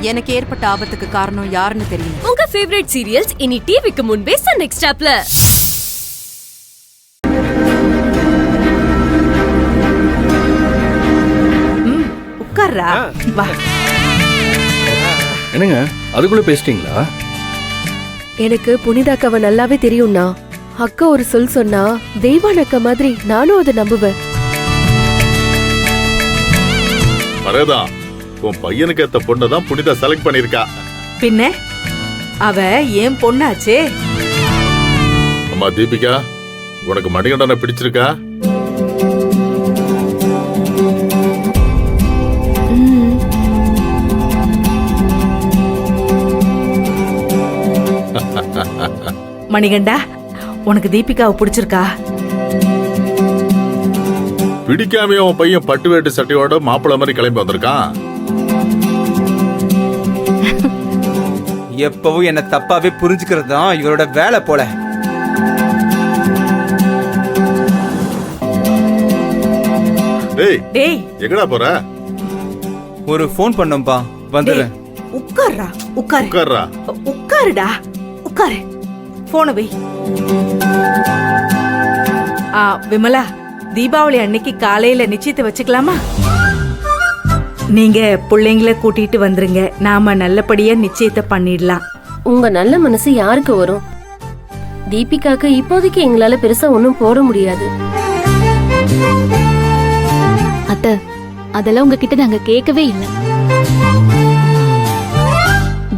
எனக்கு ஏற்பட்ட ஆபத்துக்கு காரணம் யாருன்னு தெரியும். உங்க ஃபேவரட் சீரியல்ஸ் இனி டிவிக்கு முன்பே சன் நெக்ஸ்ட் ஆப்ல. உட்கார்றா, வா. என்னங்க அதுக்குள்ள பேசிட்டீங்களா? எனக்கு புனிதா அக்காவை நல்லாவே தெரியும்னா. அக்கா ஒரு சொல் சொன்னா தெய்வான அக்கா மாதிரி நானும் அதை நம்புவேன். மரேதா, உன் பையனுக்கு ஏத்த பொண்ணதான் புனிதா செலக்ட் பண்ணிருக்கா. பின்ன அவ ஏன் பொண்ணாச்சே. அம்மா தீபிகா, உனக்கு மணிகண்டனை பிடிச்சிருக்கா? மணிகண்டா, உனக்கு தீபிகாவை பிடிச்சிருக்கா? பிடிக்காம உன் பையன் பட்டு வேட்டு சட்டையோட மாப்பிள்ள மாதிரி கிளம்பி வந்திருக்கான். எப்பவும் என்ன தப்பாவே புரிஞ்சுக்கிறது தான் இவரோட வேலை போல. டேய், எங்கடா போற? ஒரு ஃபோன் பண்ணோம்பா, வந்துடுறேன். உட்கார்றா, உட்கார்றா. உட்காருடா, உட்காரு. போன வை. விமலா, தீபாவளி அன்னைக்கு காலையில நிச்சயத்தை வச்சுக்கலாமா? நீங்க பிள்ளைங்களை கூட்டிட்டு வந்துருங்க, நாம நல்லபடியா நிச்சயத்தை பண்ணிடலாம். உங்க நல்ல மனசு யாருக்கு வரும்? தீபிகாக்கு இப்போதைக்கு எங்களால பெருசா ஒன்னும் போட முடியாது. அத்தை, அதெல்லாம் உங்ககிட்ட நாங்க கேட்கவே இல்லை.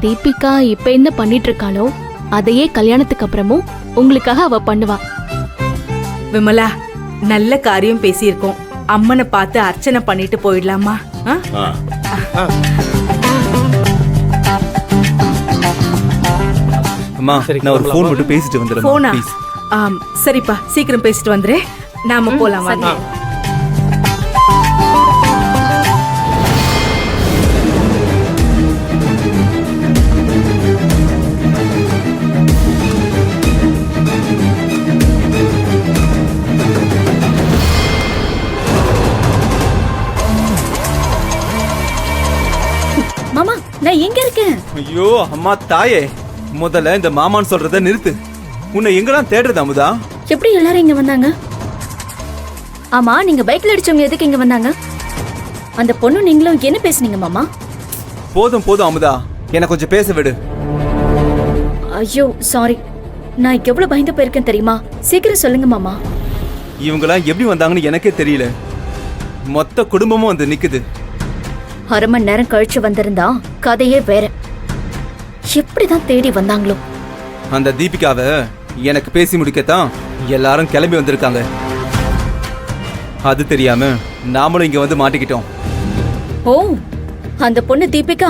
தீபிகா இப்ப என்ன பண்ணிட்டு இருக்காளோ அதையே கல்யாணத்துக்கு அப்புறமும் உங்களுக்காக அவ பண்ணுவா. விமலா, நல்ல காரியம் பேசியிருக்கோம். அம்மனை பார்த்து அர்ச்சனை பண்ணிட்டு போயிடலாமா? அம்மா, நான் ஒரு ஃபோன் மட்டும் பேசிட்டு வந்துடுறேன். போனா? சரிப்பா, சீக்கிரம் பேசிட்டு வந்துரு. நாம போலாம் வாங்க. மாமா, நான் எங்க இருக்கேன்? ஐயோ அம்மா தாயே, முதல்ல இந்த மாமான்னு சொல்றத நிறுத்து. உன்னை எங்கெல்லாம் தேடுறது அமுதா? எப்படி எல்லாரும் இங்க வந்தாங்க? ஆமா, நீங்க பைக்ல அடிச்சவங்க எதுக்கு இங்க வந்தாங்க? அந்த பொண்ணு நீங்களும் என்ன பேசுனீங்க மாமா? போதும் போதும் அமுதா, எனக்கு கொஞ்சம் பேச விடு. ஐயோ சாரி, நான் எவ்வளவு பயந்து போயிருக்கேன் தெரியுமா? சீக்கிரம் சொல்லுங்க மாமா. இவங்கெல்லாம் எப்படி வந்தாங்கன்னு எனக்கே தெரியல. மொத்த குடும்பமும் வந்து நிக்குது. அரை மணி நேரம் கழிச்சு வந்திருந்தா கதையே வேற. எப்படிதான் தேடி வந்தாங்களோ. அந்த தீபிகாவை எனக்கு பேசி முடிக்கத்தான் எல்லாரும் கிளம்பி வந்திருக்காங்க. அது தெரியாம நாமளும் இங்க வந்து மாட்டிக்கிட்டோம். ஓ, அந்த பொண்ணு தீபிகா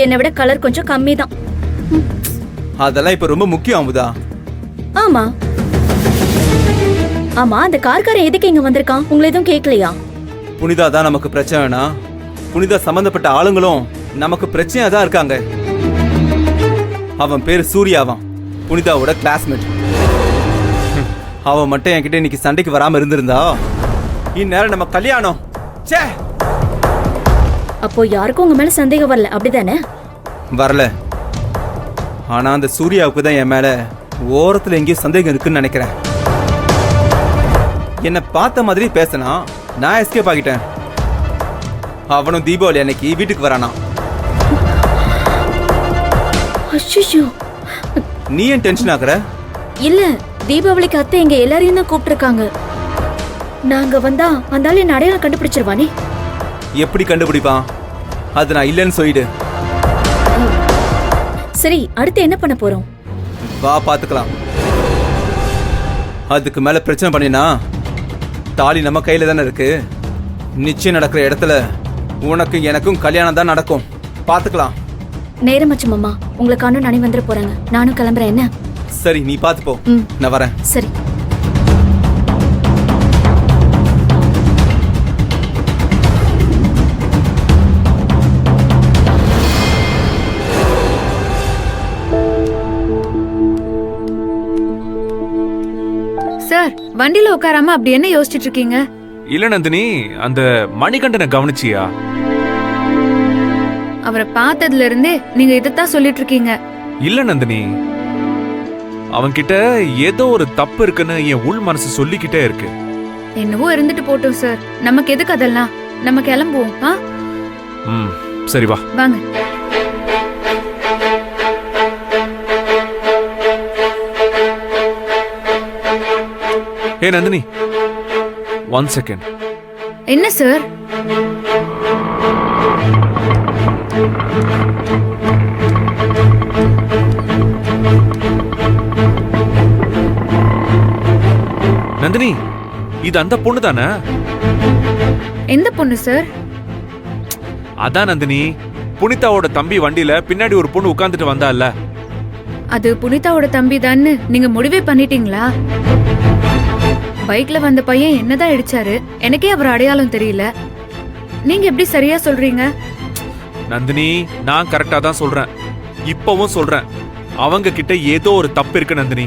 என்னை விட கலர் கொஞ்சம் கம்மி தான். அதெல்லாம் இப்ப ரொம்ப முக்கியம் அமுதா. ஆமா ஆமா, அந்த கார்காரன் எதுக்கு இங்க வந்திருக்கான்? உங்களை எதுவும் கேட்கலையா? புனிதா தான் நமக்கு பிரச்சனைனா, புனிதா சம்பந்தப்பட்ட ஆளுங்களும் நமக்கு பிரச்சனையா தான் இருக்காங்க. அவன் பேரு சூர்யாவான், புனிதாவோட கிளாஸ்மேட். அவன் மட்டும் என்கிட்ட இன்னைக்கு சண்டைக்கு வராம இருந்திருந்தா இந்நேரம் நம்ம கல்யாணம். அப்போ யாருக்கும் உங்க மேல சந்தேகம் வரல, அப்படிதானே? வரல. ஆனா அந்த சூர்யாவுக்கு தான் என் மேல ஓரத்துல எங்கேயும் சந்தேகம் இருக்குன்னு நினைக்கிறேன். என்ன பார்த்த மாதிரி பேசினா நான் எஸ்கேப் ஆகிட்டேன். அவனும் தீபாவளி அன்னைக்கு வீட்டுக்கு வரானா. அச்சச்சோ, நீ ஏன் டென்ஷன் ஆகுற? இல்ல, தீபாவளிக்கு அத்தை எங்க எல்லாரையும் தான் கூப்பிட்டுருக்காங்க. நாங்க வந்தா அந்த ஆளு என்ன அடையாளம் கண்டுபிடிச்சிருவானே. எப்படி கண்டுபிடிப்பான்? அது நான் இல்லைன்னு சொல்லிடு. சரி, அடுத்து என்ன பண்ண போறோம்? வா பாத்துக்கலாம். அதுக்கு மேல பிரச்சனை பண்ணினா தாலி நம்ம கையில தானே இருக்கு. நிச்சயம் நடக்கிற இடத்துல உனக்கு எனக்கும் கல்யாணம் தான் நடக்கும். பாத்துக்கலாம். நேரமாச்சு மாமா, உங்களுக்கான நானே வந்துட போறாங்க. நானும் கிளம்புறேன். என்ன? சரி, நீ பாத்து போ. நான் வரேன். சரி. சார், வண்டியில உட்காராம அப்படி என்ன யோசிச்சுட்டு இருக்கீங்க? இல்ல நந்தினி, அந்த மணிகண்டனை கவனிச்சியா? அவ அவரை பார்த்ததுல இருந்தே நீங்க இதைத்தான் சொல்லிட்டு இருக்கீங்க. இல்ல நந்தினி, அவன்கிட்ட ஏதோ ஒரு தப்பு இருக்குன்னு என் உள் மனசு சொல்லிக்கிட்டே இருக்கு. என்னவோ இருந்துட்டு போட்டோம் சார், நமக்கு எதுக்கு அதெல்லாம்? நம்ம கிளம்புவோம். ம், சரி வா. வாங்க. ஏ நந்தினி, 1 செகண்ட். என்ன சார்? நந்தினி, இது அந்த பொண்ணு தானே? எந்த பொண்ணு சார்? அதான் நந்தினி, புனிதாவோட தம்பி வண்டியில பின்னாடி ஒரு பொண்ணு உட்கார்ந்துட்டு வந்தால. அது புனிதாவோட தம்பி தான்னு நீங்க முடிவே பண்ணிட்டீங்களா? பைக்ல வந்த பையன் என்னதான் இடிச்சாரு, எனக்கே அவர் அடையாளம் தெரியல. நீங்க எப்படி சரியா சொல்றீங்க? நந்தினி, நான் கரெக்டா தான் சொல்றேன், இப்பவும் சொல்றேன். அவங்க கிட்ட ஏதோ ஒரு தப்பு இருக்கு நந்தினி.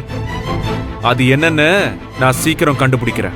அது என்னன்னு நான் சீக்கிரம் கண்டுபிடிக்கிறேன்.